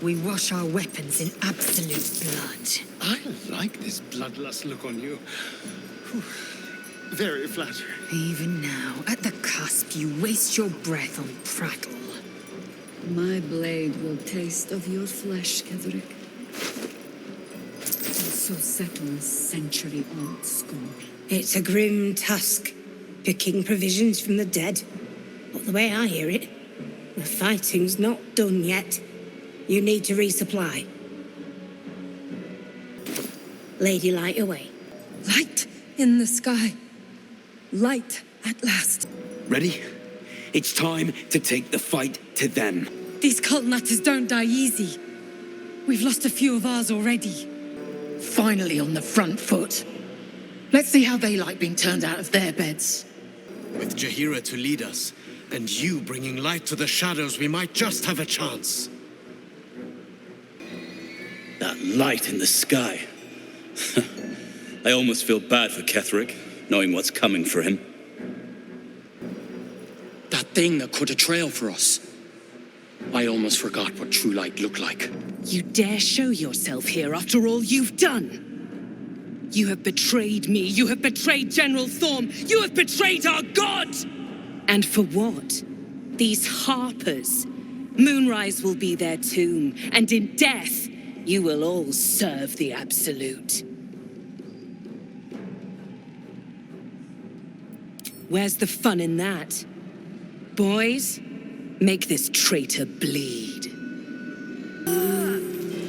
We wash our weapons in absolute blood. I like this bloodlust look on you. Whew. Very flattering. Even now, at the cusp, you waste your breath on prattle. My blade will taste of your flesh, Ketterik. Also settle a century-old score. It's a grim task, picking provisions from the dead. But the way I hear it, the fighting's not done yet. You need to resupply. Lady, light away. Light in the sky. Light at last. Ready? It's time to take the fight to them. These cult nutters don't die easy. We've lost a few of ours already. Finally on the front foot. Let's see how they like being turned out of their beds. With Jaheira to lead us, and you bringing light to the shadows, we might just have a chance. That light in the sky. I almost feel bad for Ketterik, knowing what's coming for him. That thing that cut a trail for us. I almost forgot what true light looked like. You dare show yourself here after all you've done? You have betrayed me. You have betrayed General Thorm. You have betrayed our god! And for what? These harpers. Moonrise will be their tomb, and in death, you will all serve the Absolute. Where's the fun in that? Boys, make this traitor bleed.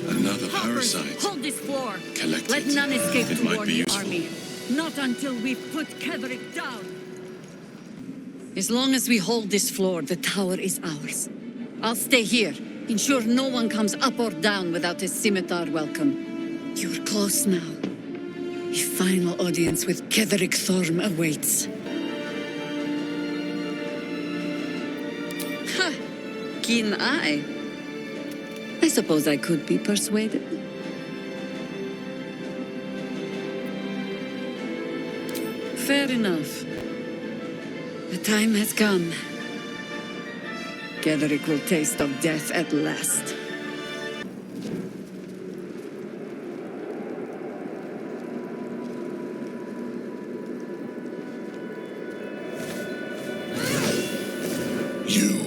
Another parasite. Hold this floor. Collected. Let none escape It might toward be the useful. army. Not until we've put Ketterik down. As long as we hold this floor, the tower is ours. I'll stay here. Ensure no one comes up or down without a scimitar welcome. You're close now. A final audience with Ketterik Thorm awaits. Ha! Keen eye. I suppose I could be persuaded. Fair enough. The time has come. Ketterik will taste of death at last. You.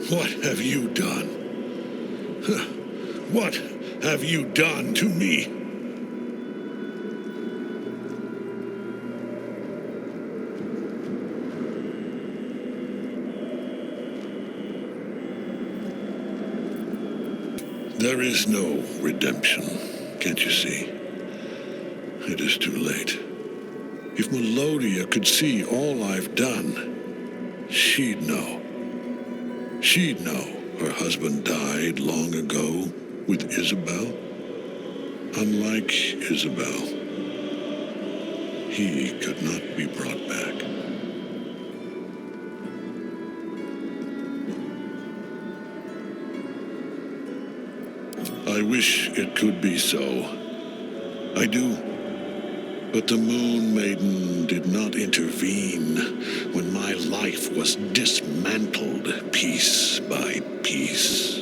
What have you done? What have you done to me? There is no redemption, can't you see? It is too late. If Melodia could see all I've done, she'd know. She'd know her husband died long ago with Isabel. Unlike Isabel, he could not be brought back. I wish it could be so. I do. But the Moon Maiden did not intervene when my life was dismantled piece by piece.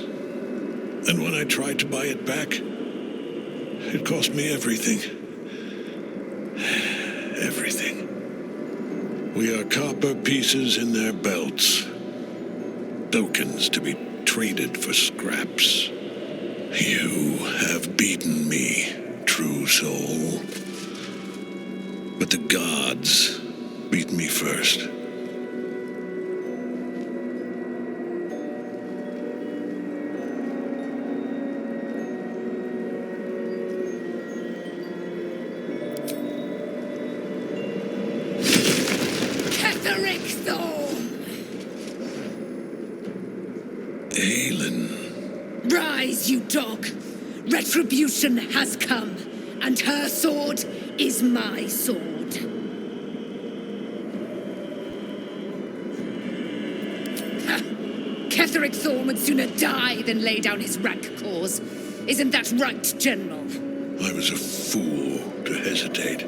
And when I tried to buy it back, it cost me everything. Everything. We are copper pieces in their belts. Tokens to be traded for scraps. You have beaten me, true soul. But the gods beat me first. Ketterik Thorm! Aelin. Rise, you dog! Retribution has come, and her sword is my sword. Ha! Ketterik Thorm would sooner die than lay down his rank cause. Isn't that right, General? I was a fool to hesitate.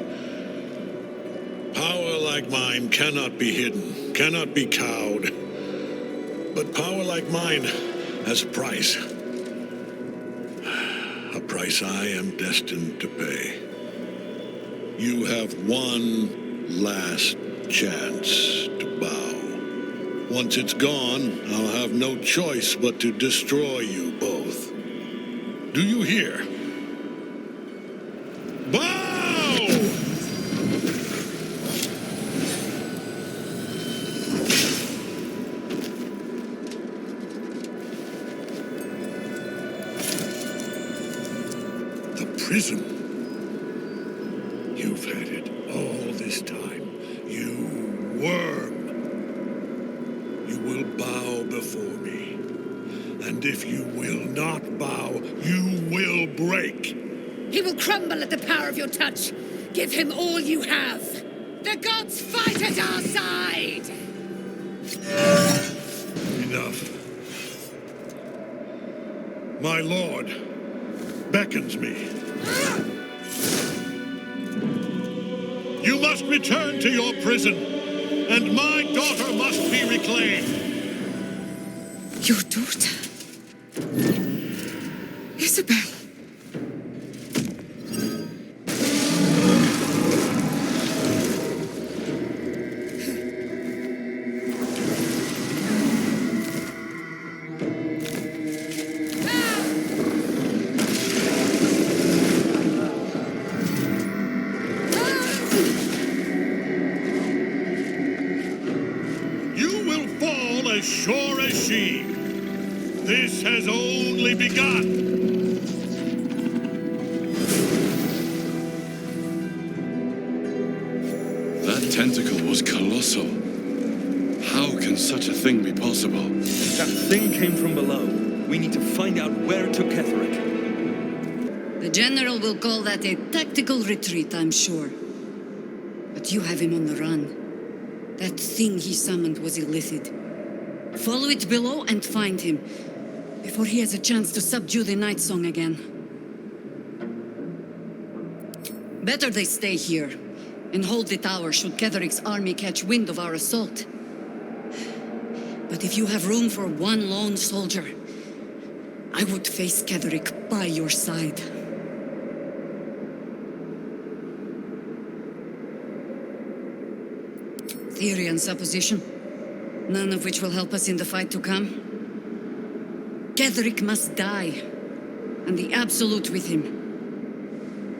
Power like mine cannot be hidden, cannot be cowed. But power like mine has a price. A price I am destined to pay. You have one last chance to bow. Once it's gone, I'll have no choice but to destroy you both. Do you hear? Bow! Prison. You've had it all this time, you worm. You will bow before me. And if you will not bow, you will break. He will crumble at the power of your touch. Give him all you have. The gods fight at our side! Enough. My lord beckons me. You must return to your prison, and my daughter must be reclaimed. Your daughter? Isabel. As sure as she. This has only begun. That tentacle was colossal. How can such a thing be possible? That thing came from below. We need to find out where it took Ketterik. The General will call that a tactical retreat, I'm sure. But you have him on the run. That thing he summoned was illithid. Follow it below and find him, before he has a chance to subdue the Night Song again. Better they stay here, and hold the tower should Ketterik's army catch wind of our assault. But if you have room for one lone soldier, I would face Ketterik by your side. Theory and supposition, none of which will help us in the fight to come. Ketterik must die, and the Absolute with him.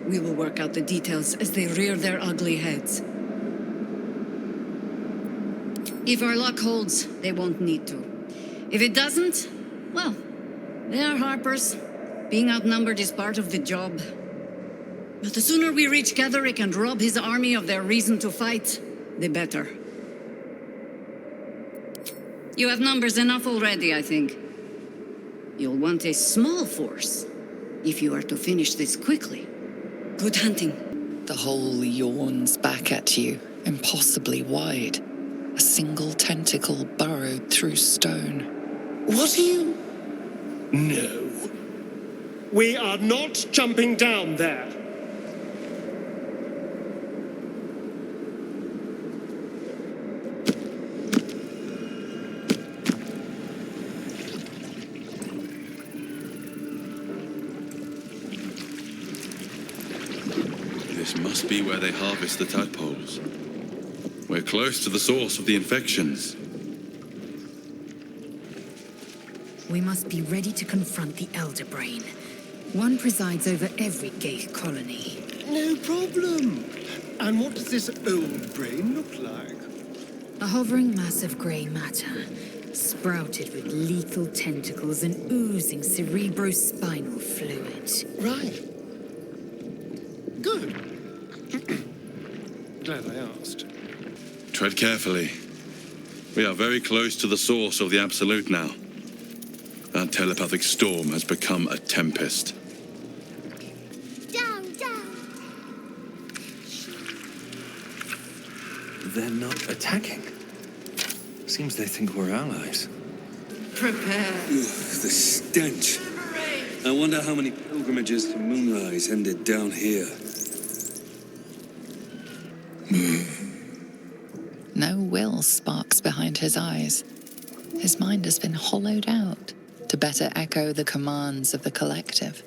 We will work out the details as they rear their ugly heads. If our luck holds, they won't need to. If it doesn't, well, they are Harpers. Being outnumbered is part of the job. But the sooner we reach Ketterik and rob his army of their reason to fight, the better. You have numbers enough already, I think. You'll want a small force, if you are to finish this quickly. Good hunting. The hole yawns back at you, impossibly wide. A single tentacle burrowed through stone. What are you... No. We are not jumping down there. This must be where they harvest the tadpoles. We're close to the source of the infections. We must be ready to confront the Elder Brain. One presides over every gay colony. No problem. And what does this old brain look like? A hovering mass of grey matter, sprouted with lethal tentacles and oozing cerebrospinal fluid. Right. Good. Glad I asked. Tread carefully. We are very close to the source of the Absolute now. That telepathic storm has become a tempest. Down, down. They're not attacking. Seems they think we're allies. Prepare. Ugh, the stench. I wonder how many pilgrimages to Moonrise ended down here. No will sparks behind his eyes. His mind has been hollowed out. to better echo the commands of the collective.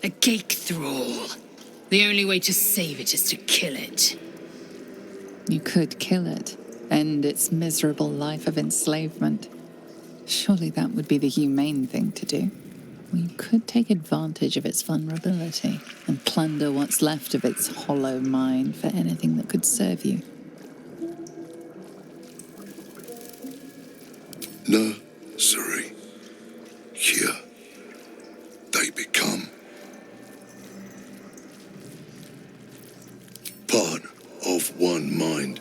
A cake thrall. The only way to save it is to kill it. You could kill it, end its miserable life of enslavement. Surely that would be the humane thing to do. Or you could take advantage of its vulnerability and plunder what's left of its hollow mind for anything that could serve you. Nursery. Here they become part of one mind.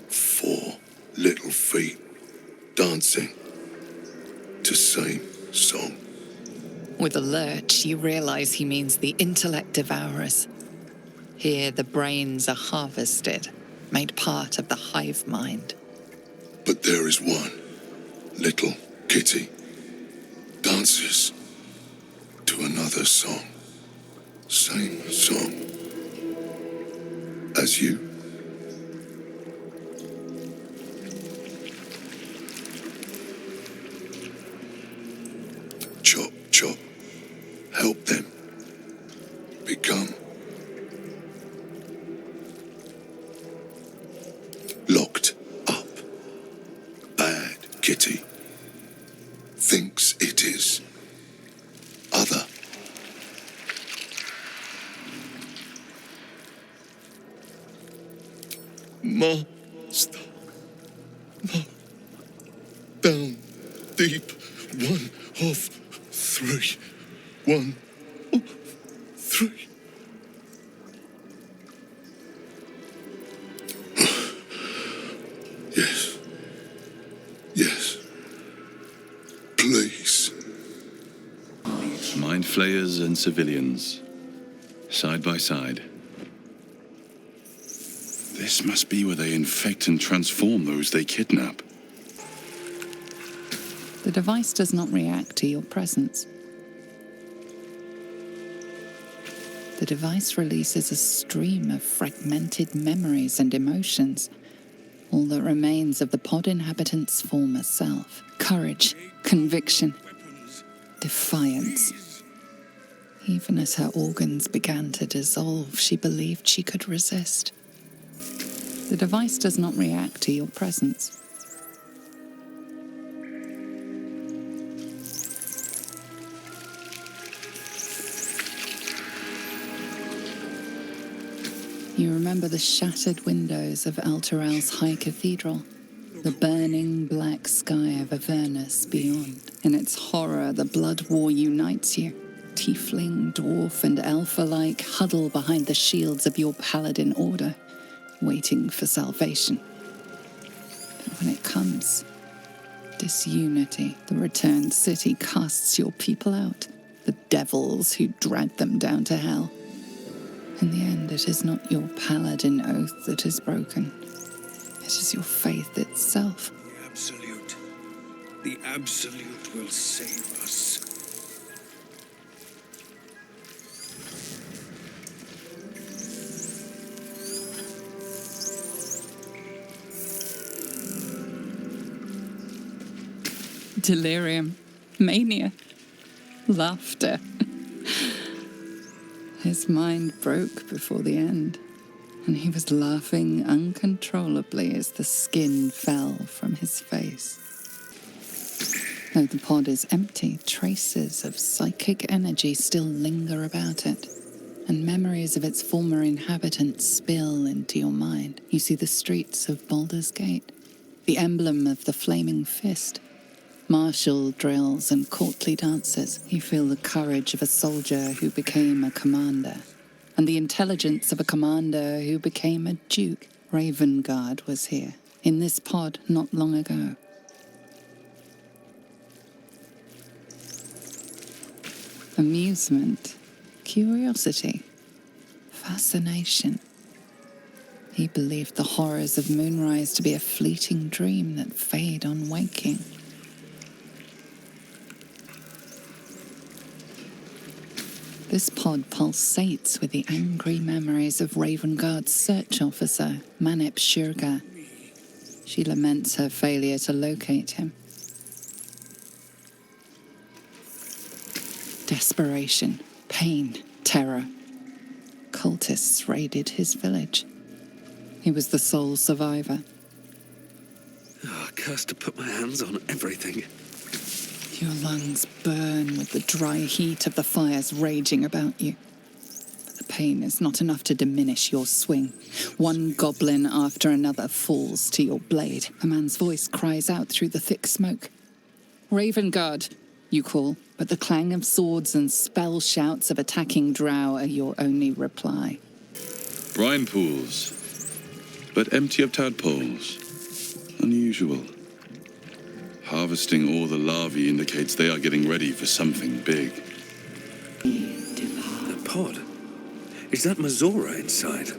4 little feet dancing to same song. With a lurch, you realize he means the intellect devourers. Here, the brains are harvested, made part of the hive mind. But there is one little kitty dances to another song. Same song as you. Chop, chop. Help them become locked up. Bad kitty thinks it is other. Master. No. Down deep. 1 of 3. 1 of 3. Yes. Yes. Please. Mind flayers and civilians, side by side. This must be where they infect and transform those they kidnap. The device does not react to your presence. The device releases a stream of fragmented memories and emotions, all that remains of the pod inhabitant's former self. Courage, conviction, defiance. Even as her organs began to dissolve, she believed she could resist. The device does not react to your presence. You remember the shattered windows of Elturel's high cathedral, the burning black sky of Avernus beyond. In its horror, the blood war unites you. Tiefling, dwarf, and elf alike huddle behind the shields of your paladin order, waiting for salvation. But when it comes, disunity, the returned city casts your people out, the devils who dragged them down to hell. In the end, it is not your paladin oath that is broken. It is your faith itself. The Absolute. The Absolute will save us. Delirium, mania, laughter. His mind broke before the end, and he was laughing uncontrollably as the skin fell from his face. Though the pod is empty, traces of psychic energy still linger about it, and memories of its former inhabitants spill into your mind. You see the streets of Baldur's Gate, the emblem of the flaming fist, martial drills and courtly dances. You feel the courage of a soldier who became a commander, and the intelligence of a commander who became a duke. Ravengard was here, in this pod not long ago. Amusement, curiosity, fascination. He believed the horrors of Moonrise to be a fleeting dream that fade on waking. This pod pulsates with the angry memories of Ravengard's search officer, Manip Shurga. She laments her failure to locate him. Desperation, pain, terror. Cultists raided his village. He was the sole survivor. Oh, cursed to put my hands on everything. Your lungs burn with the dry heat of the fires raging about you. But the pain is not enough to diminish your swing. One goblin after another falls to your blade. A man's voice cries out through the thick smoke. Ravenguard, you call, but the clang of swords and spell shouts of attacking drow are your only reply. Brine pools, but empty of tadpoles. Unusual. Harvesting all the larvae indicates they are getting ready for something big. The pod? Is that Mazora inside?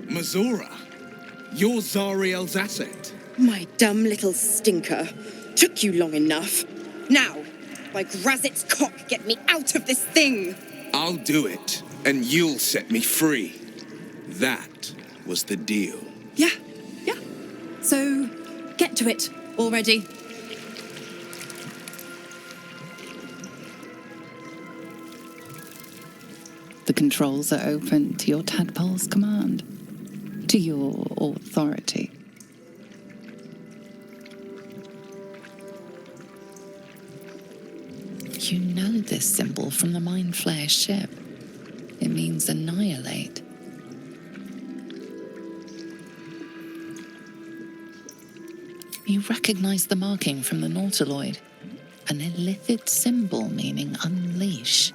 Mazora, you're Zariel's asset. My dumb little stinker. Took you long enough. Now, by Grazit's cock, get me out of this thing! I'll do it, and you'll set me free. That was the deal. Yeah. So, get to it already. The controls are open to your tadpole's command, to your authority. You know this symbol from the Mind Flayer ship. It means annihilate. You recognize the marking from the Nautiloid, an illithid symbol meaning unleash.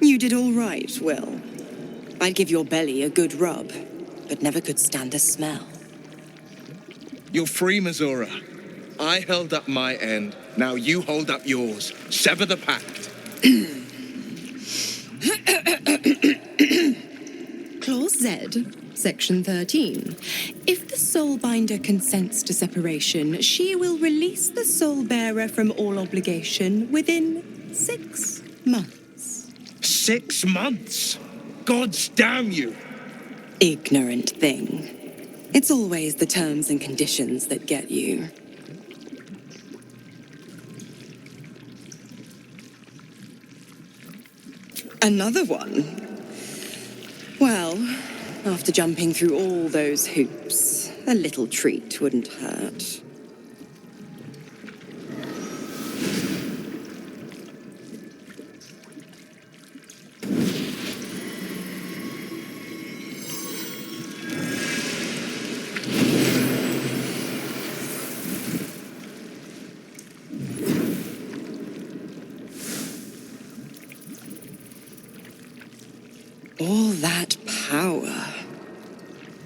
You did all right, Will. I'd give your belly a good rub, but never could stand the smell. You're free, Mazora. I held up my end. Now you hold up yours. Sever the pact. Clause Z, Section 13. If the Soulbinder consents to separation, she will release the Soulbearer from all obligation within 6 months. 6 months? Gods damn you! Ignorant thing. It's always the terms and conditions that get you. Another one? Well, after jumping through all those hoops, a little treat wouldn't hurt. All that power.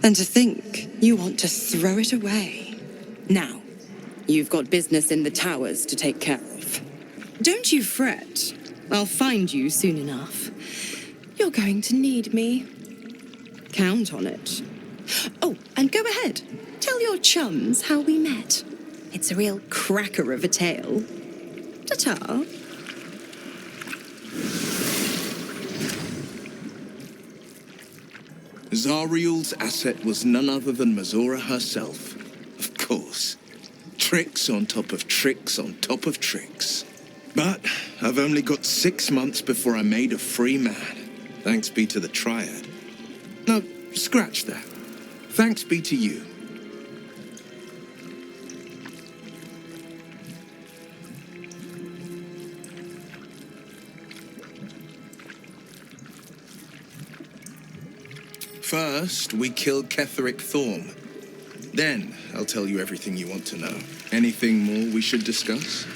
And to think you want to throw it away. Now, you've got business in the towers to take care of. Don't you fret. I'll find you soon enough. You're going to need me. Count on it. Oh, and go ahead. Tell your chums how we met. It's a real cracker of a tale. Ta-ta. Zariel's asset was none other than Mazora herself. Of course. Tricks on top of tricks on top of tricks. But I've only got 6 months before I'm made a free man. Thanks be to the Triad. No, scratch that. Thanks be to you. First, we kill Keterica Torma. Then, I'll tell you everything you want to know. Anything more we should discuss?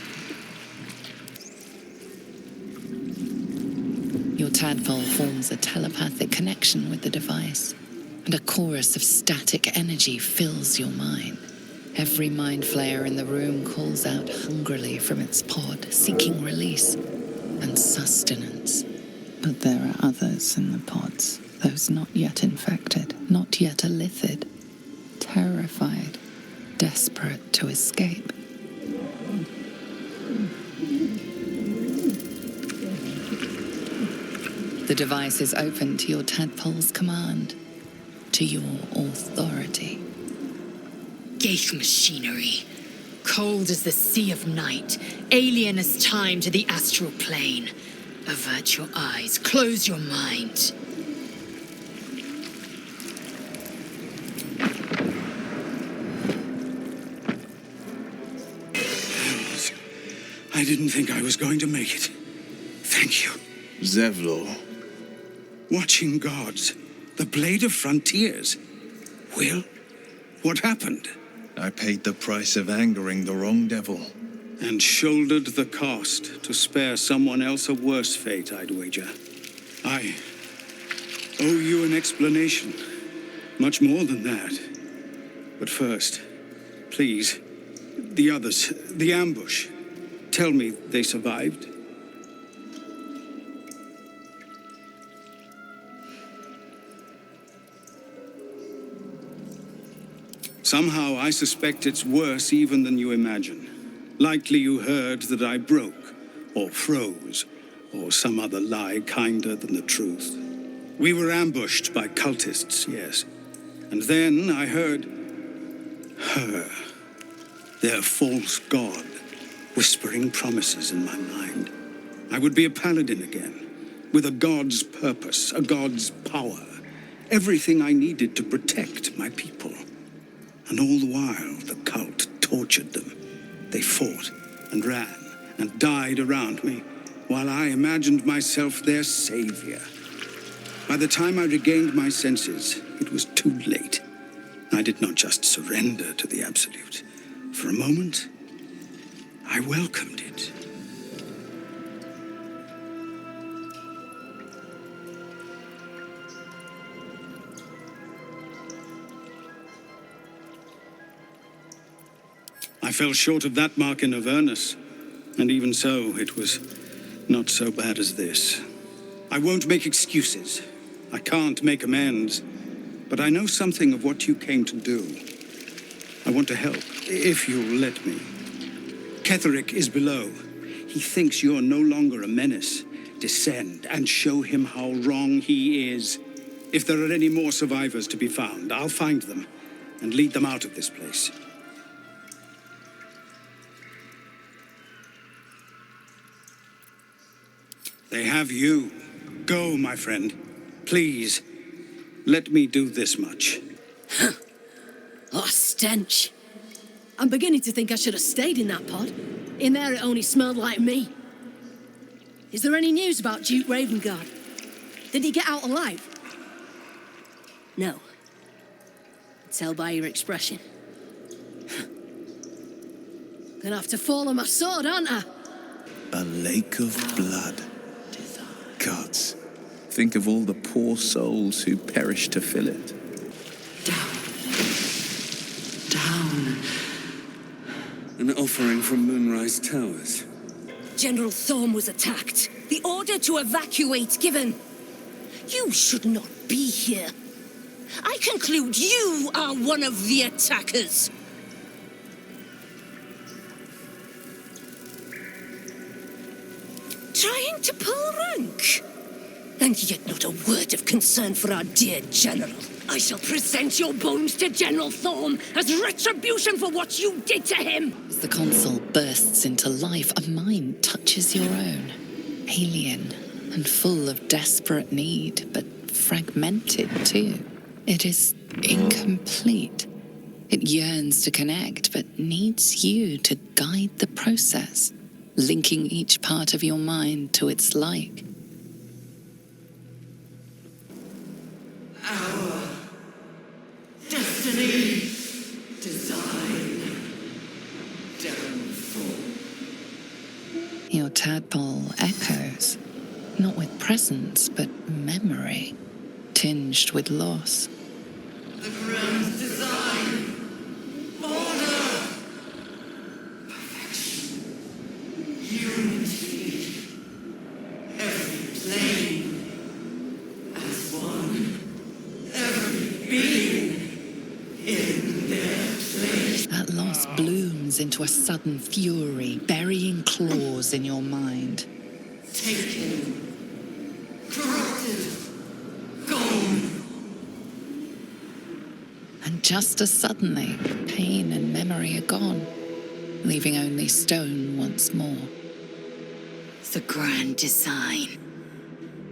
Your tadpole forms a telepathic connection with the device, and a chorus of static energy fills your mind. Every mind flayer in the room calls out hungrily from its pod, seeking release and sustenance. But there are others in the pods, those not yet infected, not yet illithid, terrified, desperate to escape. The device is open to your tadpole's command, to your authority. Geich machinery. Cold as the sea of night, alien as time to the astral plane. Avert your eyes, close your mind. I didn't think I was going to make it. Thank you. Zevlor. Watching gods, the blade of frontiers. Will, what happened? I paid the price of angering the wrong devil. And shouldered the cost to spare someone else a worse fate, I'd wager. I owe you an explanation. Much more than that. But first, please, the others, the ambush. Tell me they survived. Somehow I suspect it's worse even than you imagine. Likely you heard that I broke, or froze, or some other lie kinder than the truth. We were ambushed by cultists, yes. And then I heard her, their false god, whispering promises in my mind. I would be a paladin again, with a god's purpose, a god's power. Everything I needed to protect my people. And all the while, the cult tortured them. They fought and ran and died around me, while I imagined myself their savior. By the time I regained my senses, it was too late. I did not just surrender to the absolute. For a moment, I welcomed it. I fell short of that mark in Avernus, and even so, it was not so bad as this. I won't make excuses. I can't make amends, but I know something of what you came to do. I want to help, if you'll let me. Ketterik is below. He thinks you're no longer a menace. Descend and show him how wrong he is. If there are any more survivors to be found, I'll find them and lead them out of this place. They have you. Go, my friend. Please, let me do this much. Oh, stench. I'm beginning to think I should have stayed in that pod. In there it only smelled like me. Is there any news about Duke Ravengard? Did he get out alive? No. Tell by your expression. Gonna have to fall on my sword, aren't I? A lake of blood. Gods, think of all the poor souls who perished to fill it. Down. An offering from Moonrise Towers. General Thorm was attacked. The order to evacuate given. You should not be here. I conclude you are one of the attackers. Trying to pull rank? And yet not a word of concern for our dear General. I shall present your bones to General Thorm as retribution for what you did to him. As the console bursts into life, a mind touches your own. Alien and full of desperate need, but fragmented too. It is incomplete. It yearns to connect, but needs you to guide the process, linking each part of your mind to its like. Our destiny, design, downfall. Your tadpole echoes, not with presence, but memory, tinged with loss. The grand design, order. That loss blooms into a sudden fury, burying claws in your mind. Taken. Corrupted. Gone. And just as suddenly, pain and memory are gone, leaving only stone once more. The grand design.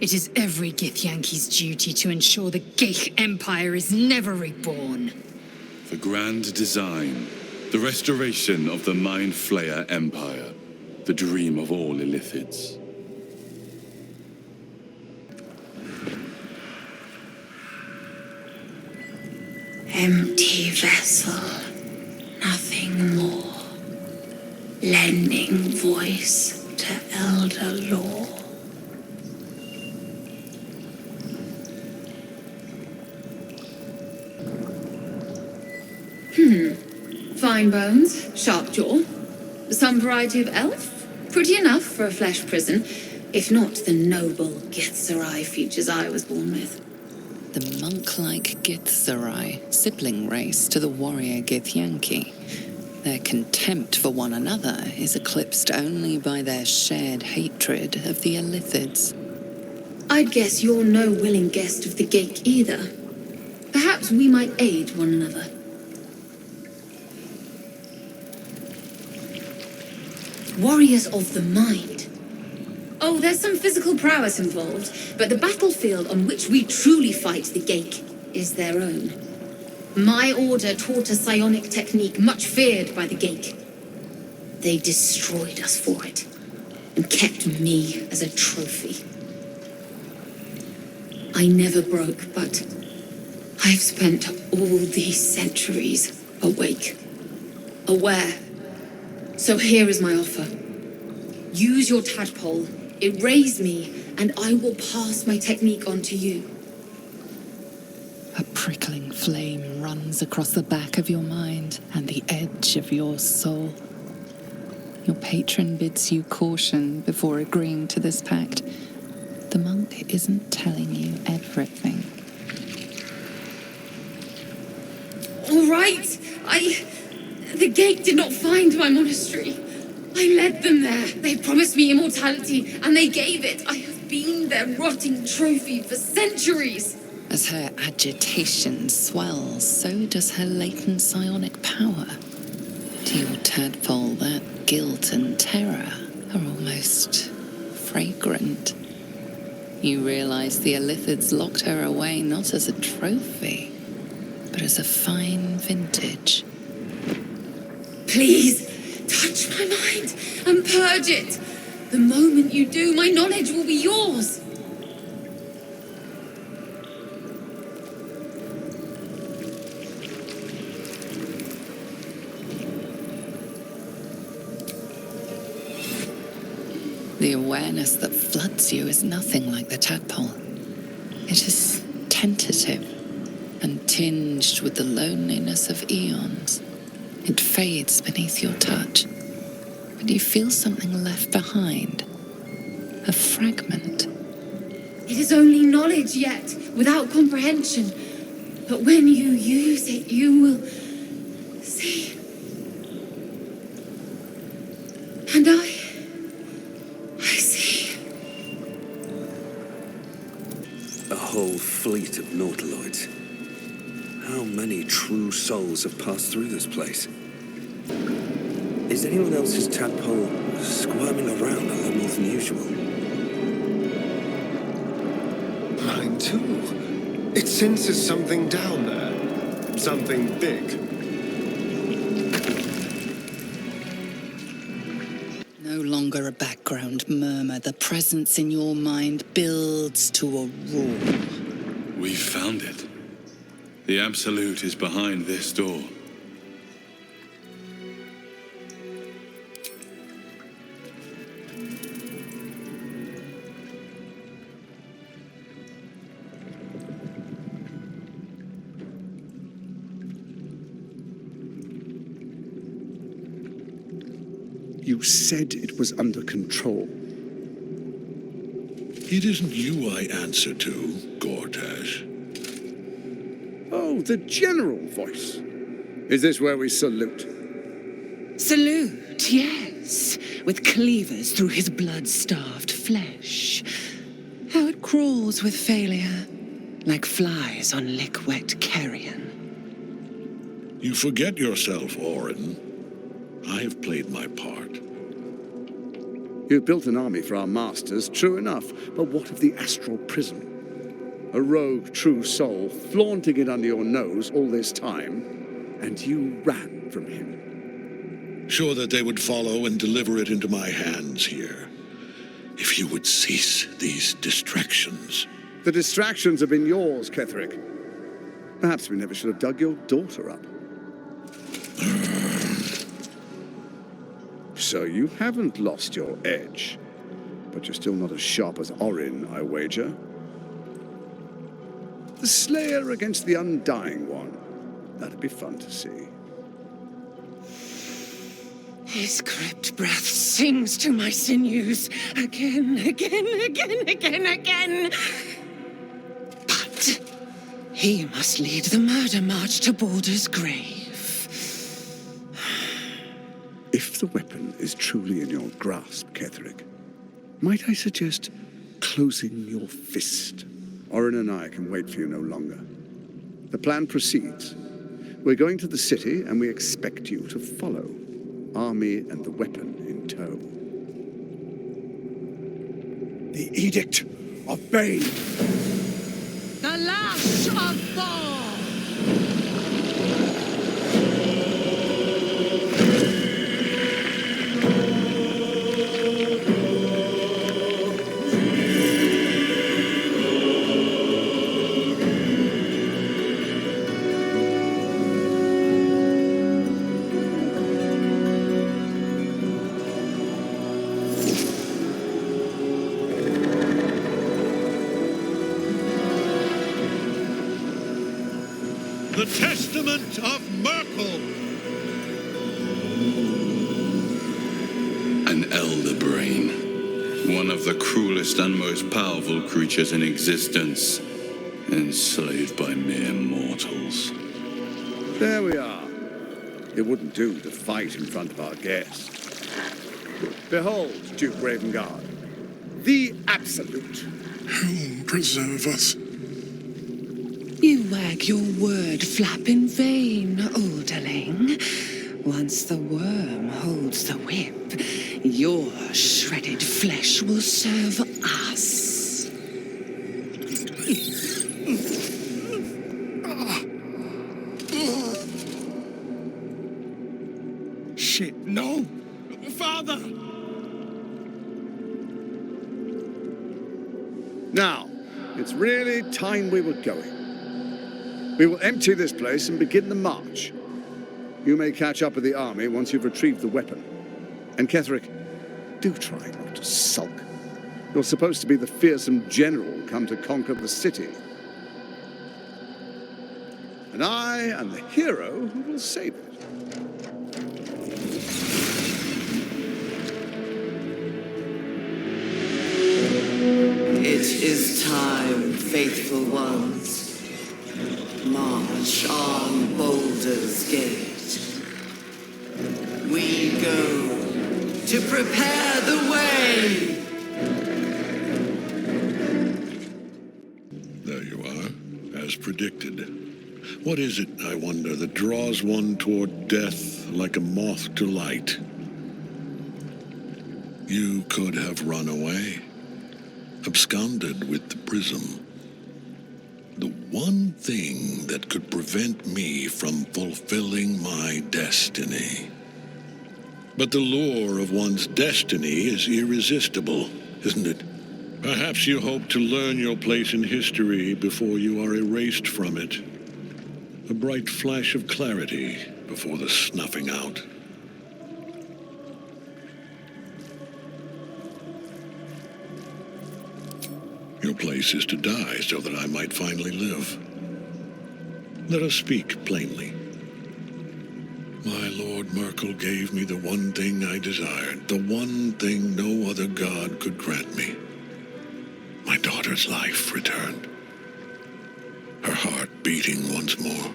It is every Githyanki's duty to ensure the Geich Empire is never reborn. The grand design. The restoration of the Mind Flayer Empire. The dream of all Illithids. Empty vessel, nothing more. Lending voice to elder law. Fine bones, sharp jaw. Some variety of elf. Pretty enough for a flesh prison, if not the noble Githzerai features I was born with. The monk-like Githzerai, sibling race to the warrior Githyanki. Their contempt for one another is eclipsed only by their shared hatred of the Illithids. I'd guess you're no willing guest of the Geich either. Perhaps we might aid one another. Warriors of the mind. Oh, there's some physical prowess involved, but the battlefield on which we truly fight the Geich is their own. My order taught a psionic technique much feared by the Geich. They destroyed us for it, and kept me as a trophy. I never broke, but I've spent all these centuries awake, aware. So here is my offer. Use your tadpole, erase me, and I will pass my technique on to you. A prickling flame runs across the back of your mind and the edge of your soul. Your patron bids you caution before agreeing to this pact. The monk isn't telling you everything. All right, The Geich did not find my monastery. I led them there. They promised me immortality, and they gave it. I have been their rotting trophy for centuries. As her agitation swells, so does her latent psionic power. To your tadpole, that guilt and terror are almost fragrant. You realize the Illithids locked her away not as a trophy, but as a fine vintage. Please, touch my mind and purge it. The moment you do, my knowledge will be yours. The awareness that floods you is nothing like the tadpole. It is tentative and tinged with the loneliness of eons. It fades beneath your touch, but you feel something left behind. A fragment. It is only knowledge yet, without comprehension. But when you use it, you will see. And I see. A whole fleet of nautiloids. How many true souls have passed through this place? Is anyone else's tadpole squirming around a lot more than usual? Mine too. It senses something down there. Something big. No longer a background murmur. The presence in your mind builds to a roar. We found it. The Absolute is behind this door. You said it was under control. It isn't you I answer to, Gortash. Oh, the general voice. Is this where we salute? Salute, yes, with cleavers through his blood-starved flesh. How it crawls with failure, like flies on lick-wet carrion. You forget yourself, Orin. I have played my part. You've built an army for our masters, true enough, but what of the astral prison? A rogue true soul flaunting it under your nose all this time, and you ran from him. Sure that they would follow and deliver it into my hands here. If you would cease these distractions. The distractions have been yours, Ketterik. Perhaps we never should have dug your daughter up. So you haven't lost your edge, but you're still not as sharp as Orin, I wager. The Slayer against the Undying One. That'd be fun to see. His crypt breath sings to my sinews again. But he must lead the murder march to Baldur's grave. If the weapon is truly in your grasp, Ketterik, might I suggest closing your fist? Orin and I can wait for you no longer. The plan proceeds. We're going to the city, and we expect you to follow. Army and the weapon in tow. The Edict of Bane. The Lash of Thor! The Testament of Merkel. An elder brain. One of the cruelest and most powerful creatures in existence. Enslaved by mere mortals. There we are. It wouldn't do to fight in front of our guest. Behold, Duke Ravengard, the Absolute. Whom preserve us? You wag your word flap in vain, olderling. Once the worm holds the whip, your shredded flesh will serve us. Shit, no! Father! Now, it's really time we were going. We will empty this place and begin the march. You may catch up with the army once you've retrieved the weapon. And Ketterik, do try not to sulk. You're supposed to be the fearsome general come to conquer the city. And I am the hero who will save it. It is time, faithful ones. March on Baldur's Gate. We go to prepare the way. There you are, as predicted. What is it, I wonder, that draws one toward death like a moth to light? You could have run away, absconded with the prism. The one thing that could prevent me from fulfilling my destiny. But the lure of one's destiny is irresistible, isn't it? Perhaps you hope to learn your place in history before you are erased from it. A bright flash of clarity before the snuffing out. Your place is to die so that I might finally live. Let us speak plainly. My Lord Merkel gave me the one thing I desired, the one thing no other god could grant me. My daughter's life returned. Her heart beating once more.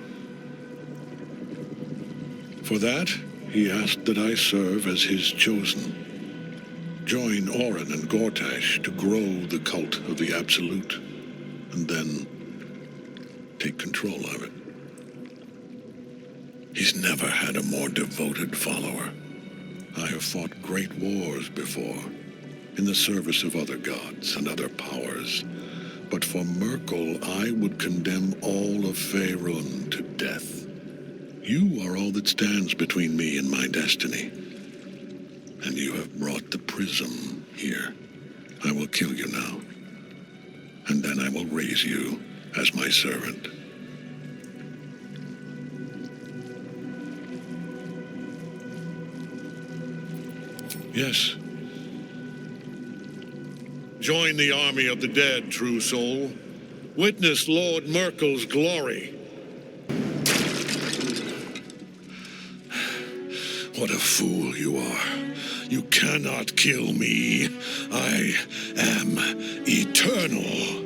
For that, he asked that I serve as his chosen. Join Orin and Gortash to grow the cult of the Absolute, and then take control of it. He's never had a more devoted follower. I have fought great wars before, in the service of other gods and other powers. But for Merkel, I would condemn all of Faerun to death. You are all that stands between me and my destiny. And you have brought the prism here. I will kill you now. And then I will raise you as my servant. Yes. Join the army of the dead, true soul. Witness Lord Merkel's glory. What a fool you are. You cannot kill me. I am eternal.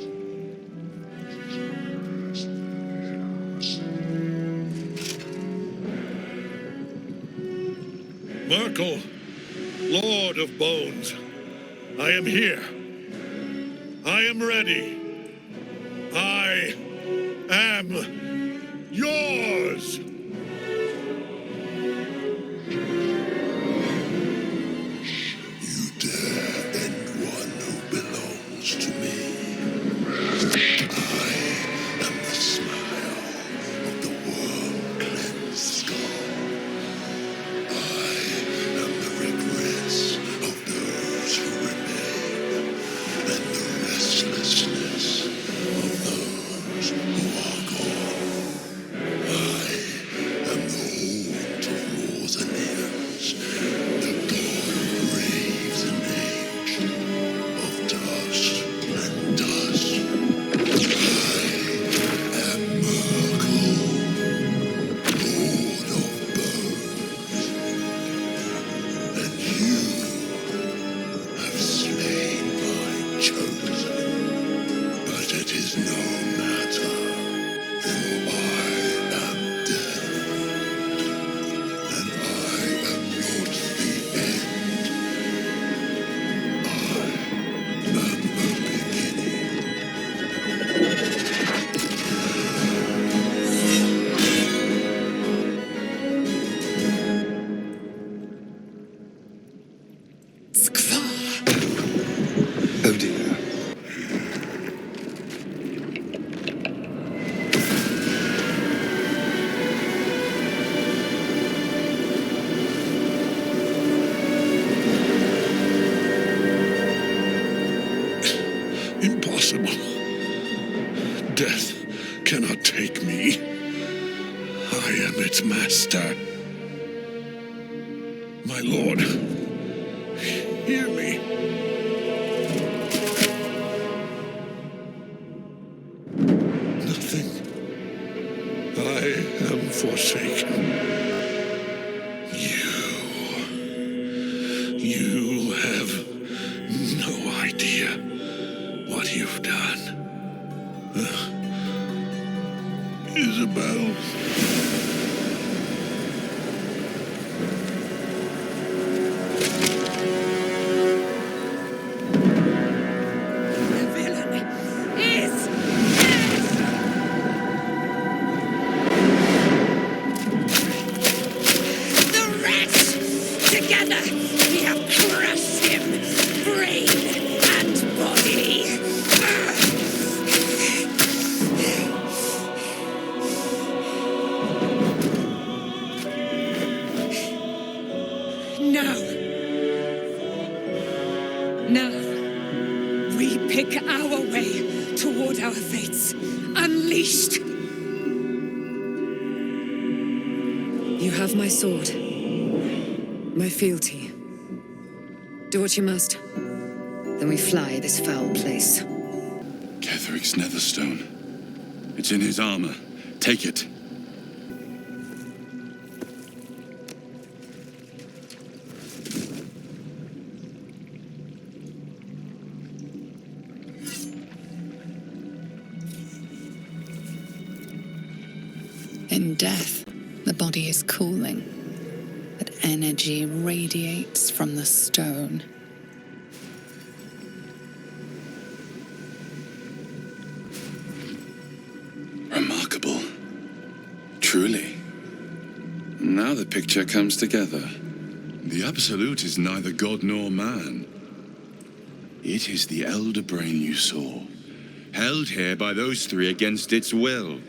Merkel, Lord of Bones, I am here. I am ready. I am yours. Oh dear. Impossible. Death cannot take me. I am its master. My lord, hear me. Nothing. I am forsaken. You have no idea what you've done. Isabel. Sword, my fealty. Do what you must. Then we fly this foul place. Ketheric's netherstone. It's in his armor. Take it. In death, the body is cooling, but energy radiates from the stone. Remarkable. Truly. Now the picture comes together. The Absolute is neither god nor man. It is the elder brain you saw, held here by those three against its will.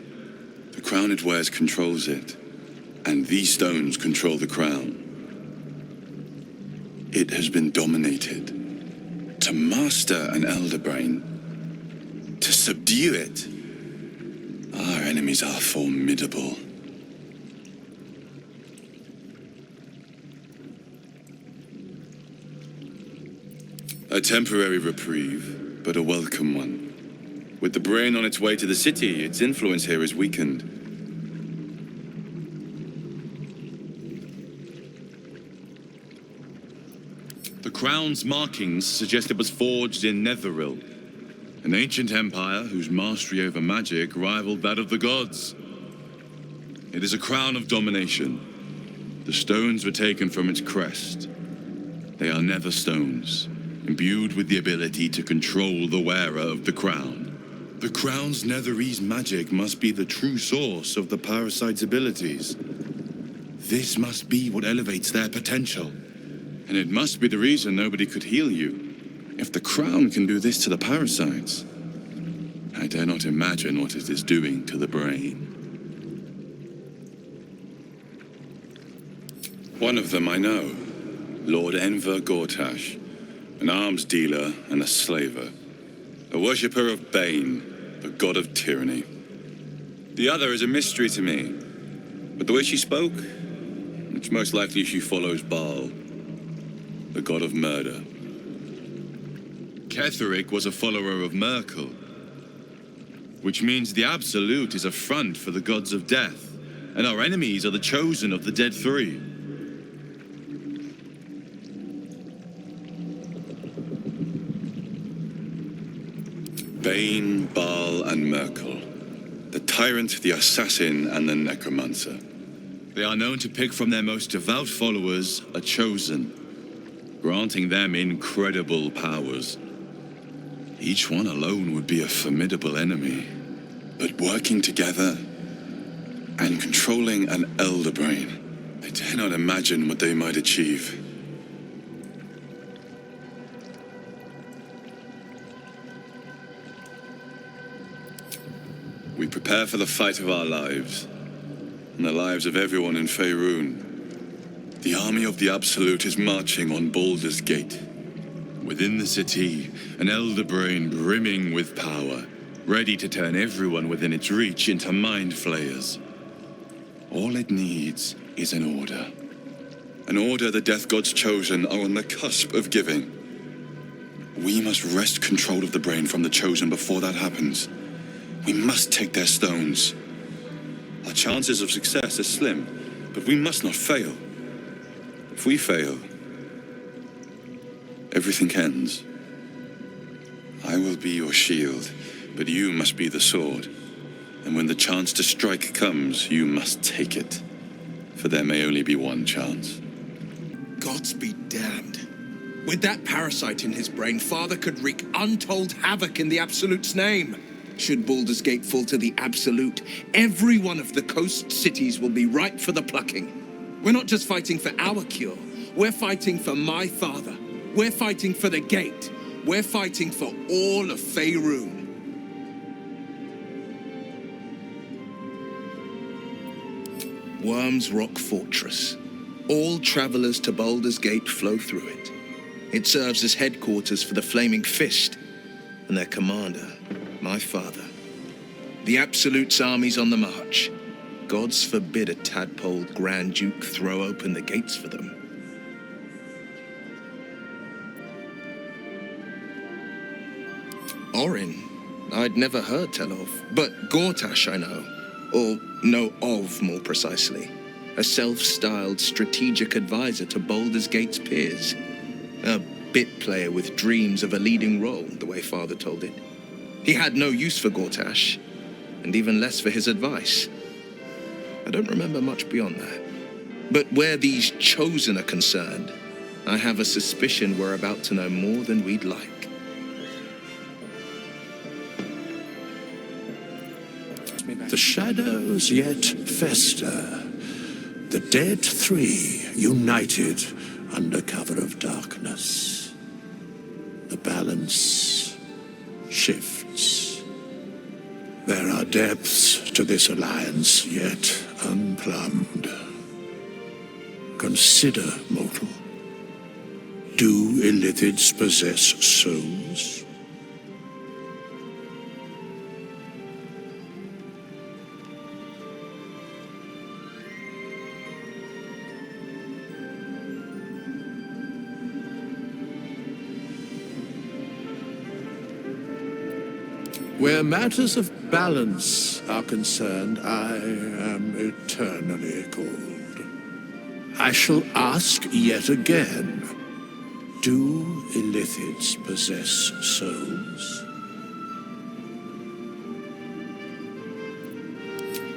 The crown it wears controls it, and these stones control the crown. It has been dominated. To master an elder brain, to subdue it, our enemies are formidable. A temporary reprieve, but a welcome one. With the brain on its way to the city, its influence here is weakened. The crown's markings suggest it was forged in Netheril, an ancient empire whose mastery over magic rivaled that of the gods. It is a crown of domination. The stones were taken from its crest. They are nether stones, imbued with the ability to control the wearer of the crown. The crown's netherese magic must be the true source of the parasite's abilities. This must be what elevates their potential. And it must be the reason nobody could heal you. If the crown can do this to the parasites, I dare not imagine what it is doing to the brain. One of them I know, Lord Enver Gortash, an arms dealer and a slaver, a worshipper of Bane, the god of tyranny. The other is a mystery to me, but the way she spoke, it's most likely she follows Baal, the god of murder. Ketterik was a follower of Merkel, which means the Absolute is a front for the gods of death, and our enemies are the chosen of the Dead Three. Bane, Baal, and Merkel. The tyrant, the assassin, and the necromancer. They are known to pick from their most devout followers a chosen, granting them incredible powers. Each one alone would be a formidable enemy, but working together and controlling an elder brain, I dare not imagine what they might achieve. We prepare for the fight of our lives, and the lives of everyone in Faerun. The army of the Absolute is marching on Baldur's Gate. Within the city, an elder brain brimming with power, ready to turn everyone within its reach into mind flayers. All it needs is an order. An order the Death God's chosen are on the cusp of giving. We must wrest control of the brain from the chosen before that happens. We must take their stones. Our chances of success are slim, but we must not fail. If we fail, everything ends. I will be your shield, but you must be the sword. And when the chance to strike comes, you must take it. For there may only be one chance. Gods be damned. With that parasite in his brain, Father could wreak untold havoc in the Absolute's name. Should Baldur's Gate fall to the Absolute, every one of the coast cities will be ripe for the plucking. We're not just fighting for our cure, we're fighting for my father. We're fighting for the Gate. We're fighting for all of Faerun. Worm's Rock Fortress. All travelers to Baldur's Gate flow through it. It serves as headquarters for the Flaming Fist and their commander, my father. The Absolute's army's on the march. Gods forbid a tadpole Grand Duke throw open the gates for them. Orin, I'd never heard tell of, but Gortash I know, or know of more precisely. A self-styled strategic advisor to Baldur's Gate's peers. A bit player with dreams of a leading role, the way Father told it. He had no use for Gortash, and even less for his advice. I don't remember much beyond that. But where these chosen are concerned, I have a suspicion we're about to know more than we'd like. The shadows yet fester. The dead three united under cover of darkness. The balance shifts. There are depths to this alliance yet unplumbed. Consider, mortal. Do illithids possess souls? Where matters of balance are concerned, I am eternally cold. I shall ask yet again, do illithids possess souls?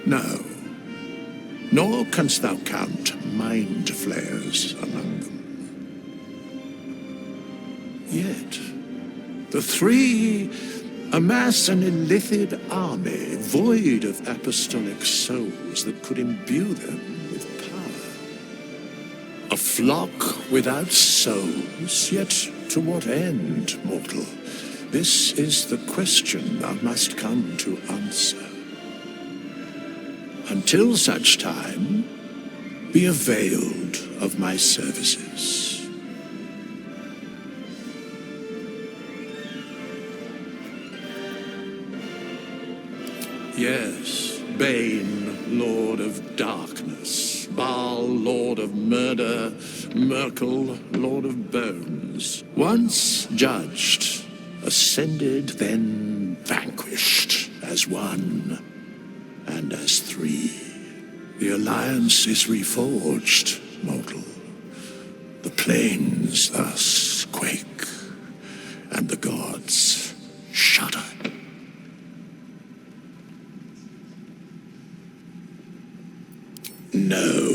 No, nor canst thou count mind flayers among them. Yet, the three amass an illithid army void of apostolic souls that could imbue them with power. A flock without souls, yet to what end, mortal? This is the question thou must come to answer. Until such time, be availed of my services. Yes, Bane, Lord of Darkness, Baal, Lord of Murder, Merkel, Lord of Bones. Once judged, ascended, then vanquished, as one and as three. The alliance is reforged, mortal. The plains thus quake, and the gods shudder. No.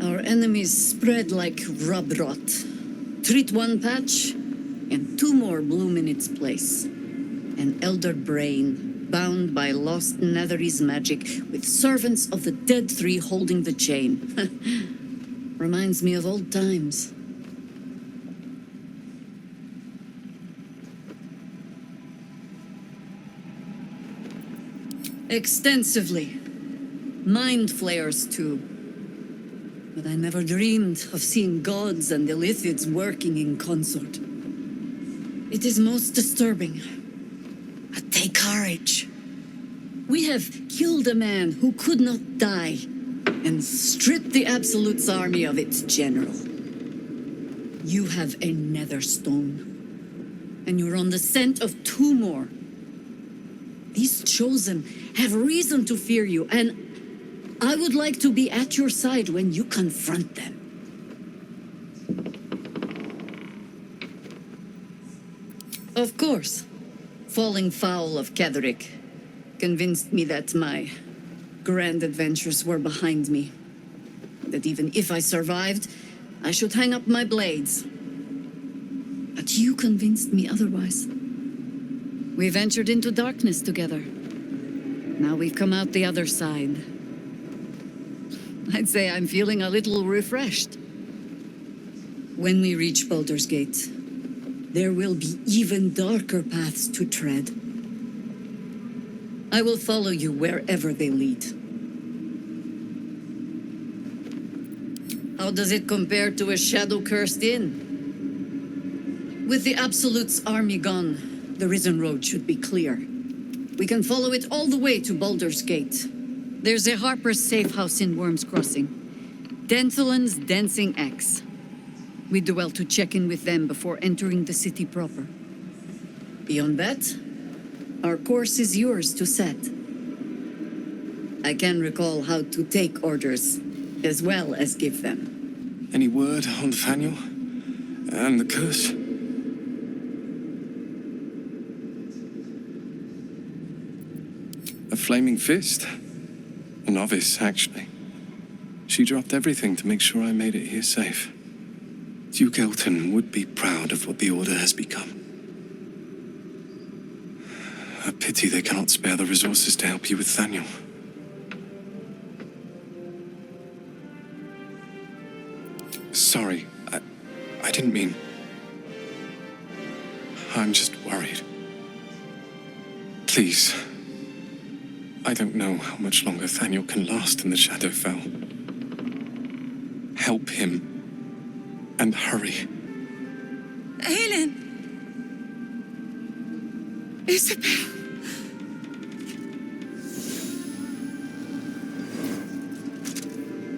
Our enemies spread like rub rot. Treat one patch, and two more bloom in its place. An elder brain, bound by lost Netherese magic, with servants of the dead three holding the chain. Reminds me of old times. Extensively. Mind flayers, too. But I never dreamed of seeing gods and illithids working in consort. It is most disturbing. But take courage. We have killed a man who could not die, and stripped the Absolute's army of its general. You have a nether stone, and you're on the scent of two more. These chosen have reason to fear you, and I would like to be at your side when you confront them. Of course, falling foul of Ketterik convinced me that my grand adventures were behind me. That even if I survived, I should hang up my blades. But you convinced me otherwise. We ventured into darkness together. Now we've come out the other side. I'd say I'm feeling a little refreshed. When we reach Baldur's Gate, there will be even darker paths to tread. I will follow you wherever they lead. How does it compare to a shadow-cursed inn? With the Absolute's army gone, the Risen Road should be clear. We can follow it all the way to Baldur's Gate. There's a Harper's safe house in Worm's Crossing. Denthalen's Dancing Axe. We do well to check in with them before entering the city proper. Beyond that, our course is yours to set. I can recall how to take orders, as well as give them. Any word on Nathaniel? And the curse? A flaming fist. A novice, actually. She dropped everything to make sure I made it here safe. Duke Elton would be proud of what the Order has become. A pity they cannot spare the resources to help you with Thaniel. Sorry, I didn't mean... I'm just worried. Please. I don't know how much longer Thaniel can last in the Shadowfell. Help him. And hurry. Aelin! Isabel!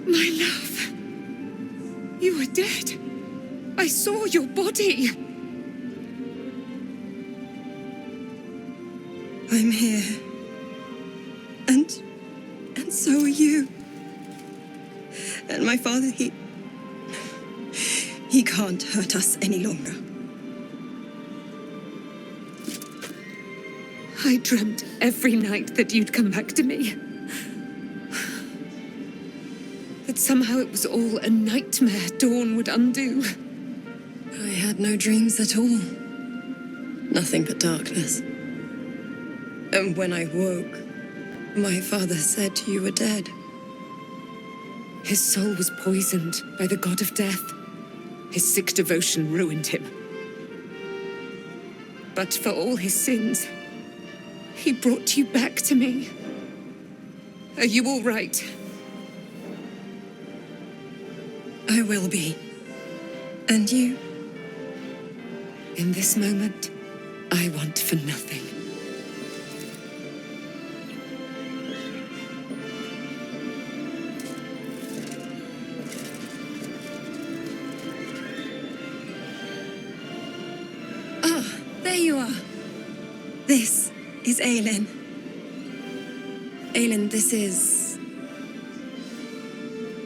My love. You were dead. I saw your body. I'm here. And so are you. And my father, he can't hurt us any longer. I dreamt every night that you'd come back to me. That somehow it was all a nightmare Dawn would undo. I had no dreams at all. Nothing but darkness. And when I woke, my father said you were dead. His soul was poisoned by the god of death. His sick devotion ruined him. But for all his sins, he brought you back to me. Are you all right? I will be. And you? In this moment, I want for nothing. There you are. This is Aelin. Aelin, this is...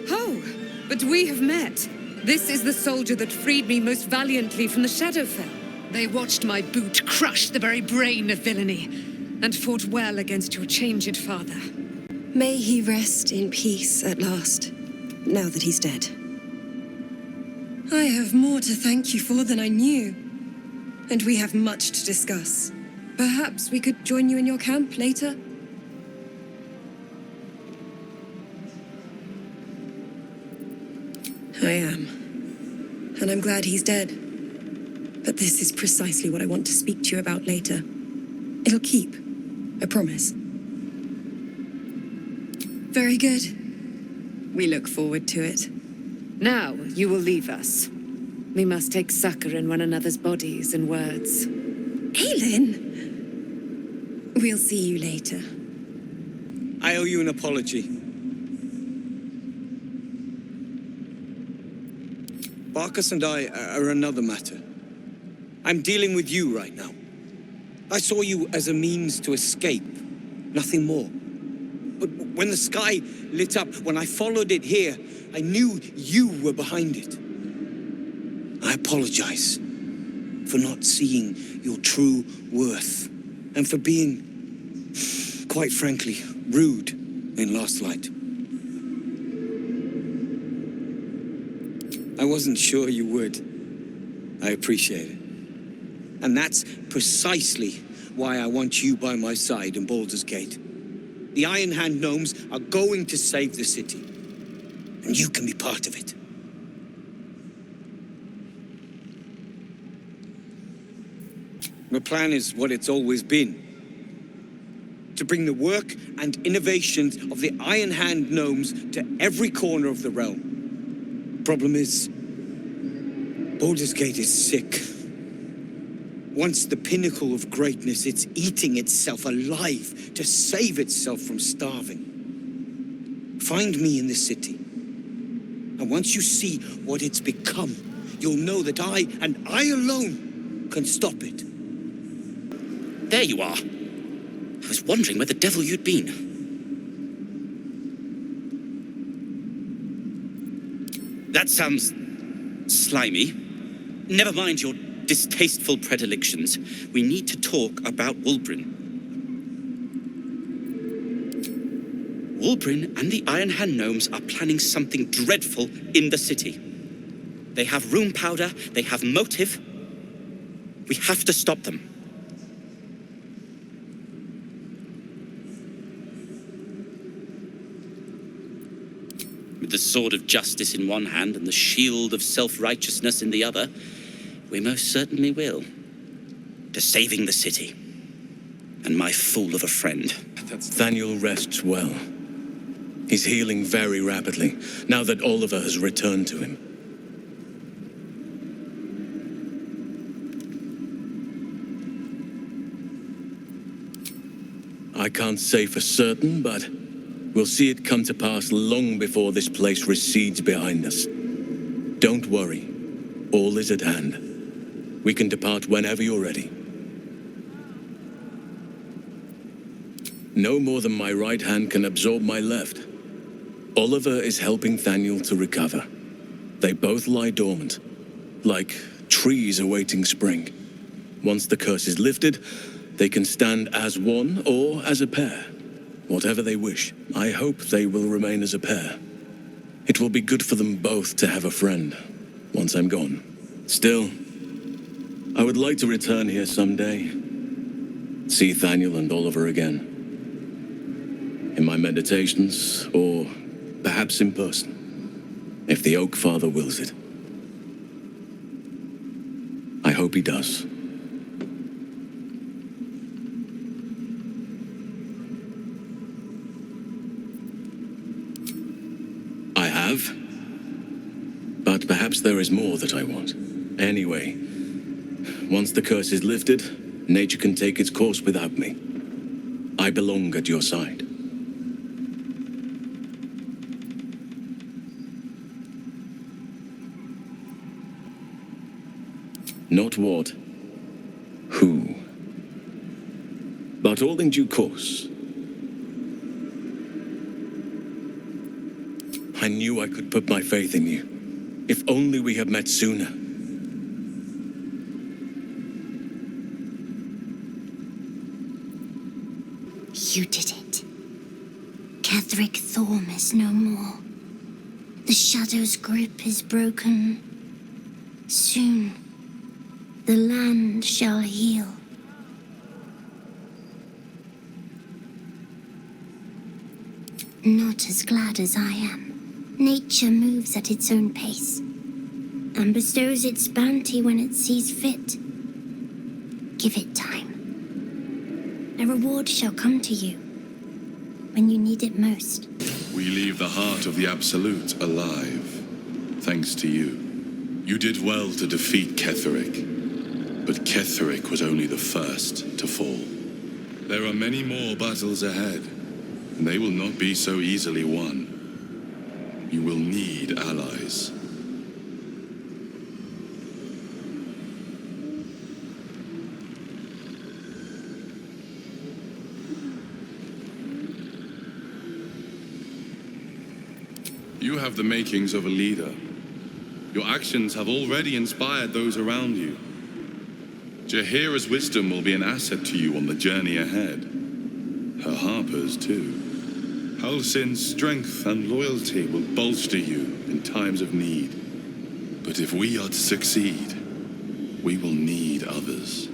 Oh, but we have met. This is the soldier that freed me most valiantly from the Shadowfell. They watched my boot crush the very brain of villainy, and fought well against your changed father. May he rest in peace at last, now that he's dead. I have more to thank you for than I knew. And we have much to discuss. Perhaps we could join you in your camp later? I am. And I'm glad he's dead. But this is precisely what I want to speak to you about later. It'll keep. I promise. Very good. We look forward to it. Now you will leave us. We must take succor in one another's bodies and words. Aelin! We'll see you later. I owe you an apology. Barkas and I are another matter. I'm dealing with you right now. I saw you as a means to escape, nothing more. But when the sky lit up, when I followed it here, I knew you were behind it. I apologize for not seeing your true worth and for being, quite frankly, rude in Last Light. I wasn't sure you would. I appreciate it. And that's precisely why I want you by my side in Baldur's Gate. The Iron Hand gnomes are going to save the city, and you can be part of it. The plan is what it's always been. To bring the work and innovations of the Iron Hand gnomes to every corner of the realm. Problem is, Baldur's Gate is sick. Once the pinnacle of greatness, it's eating itself alive to save itself from starving. Find me in the city. And once you see what it's become, you'll know that I, and I alone, can stop it. There you are. I was wondering where the devil you'd been. That sounds slimy. Never mind your distasteful predilections. We need to talk about Wulbren. Walbrin and the Iron Hand gnomes are planning something dreadful in the city. They have rune powder, they have motive. We have to stop them. With the sword of justice in one hand and the shield of self-righteousness in the other, we most certainly will. To saving the city. And my fool of a friend. Thaniel rests well. He's healing very rapidly, now that Oliver has returned to him. I can't say for certain, but we'll see it come to pass long before this place recedes behind us. Don't worry. All is at hand. We can depart whenever you're ready. No more than my right hand can absorb my left. Oliver is helping Thaniel to recover. They both lie dormant, like trees awaiting spring. Once the curse is lifted, they can stand as one or as a pair. Whatever they wish. I hope they will remain as a pair. It will be good for them both to have a friend, once I'm gone. Still, I would like to return here someday. See Thaniel and Oliver again. In my meditations, or perhaps in person, if the Oak Father wills it. I hope he does. I have, but perhaps there is more that I want. Anyway, once the curse is lifted, nature can take its course without me. I belong at your side. Not what, who, but all in due course. I knew I could put my faith in you, if only we had met sooner. You did it. Ketterik Thorm is no more. The Shadow's grip is broken. Soon, the land shall heal. Not as glad as I am. Nature moves at its own pace, and bestows its bounty when it sees fit. Give it time. A reward shall come to you, when you need it most. We leave the heart of the Absolute alive, thanks to you. You did well to defeat Ketterik. But Ketterik was only the first to fall. There are many more battles ahead, and they will not be so easily won. You will need allies. You have the makings of a leader. Your actions have already inspired those around you. Jaheira's wisdom will be an asset to you on the journey ahead. Her harpers, too. Halsin's strength and loyalty will bolster you in times of need. But if we are to succeed, we will need others.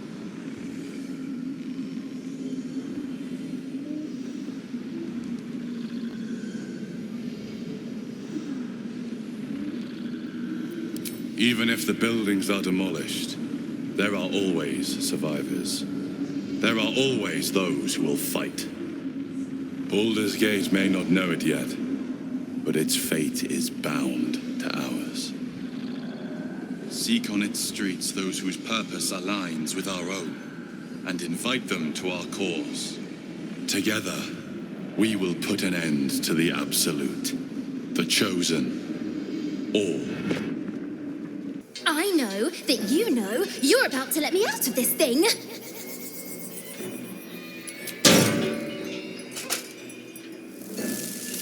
Even if the buildings are demolished, there are always survivors. There are always those who will fight. Baldur's Gate may not know it yet, but its fate is bound to ours. Seek on its streets those whose purpose aligns with our own, and invite them to our cause. Together, we will put an end to the Absolute, the Chosen, all. I know that you know you're about to let me out of this thing.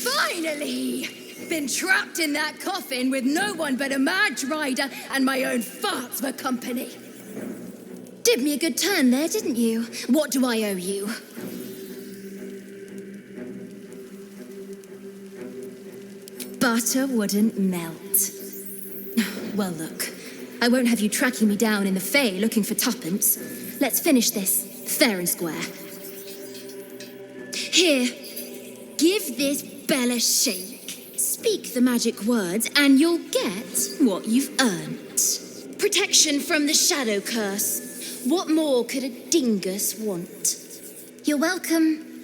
Finally! Been trapped in that coffin with no one but a mad rider and my own farts for company. Did me a good turn there, didn't you? What do I owe you? butter wouldn't melt. Well, look, I won't have you tracking me down in the Fae looking for tuppence. Let's finish this fair and square. Here, give this bell a shake. Speak the magic words and you'll get what you've earned. Protection from the shadow curse. What more could a dingus want? You're welcome.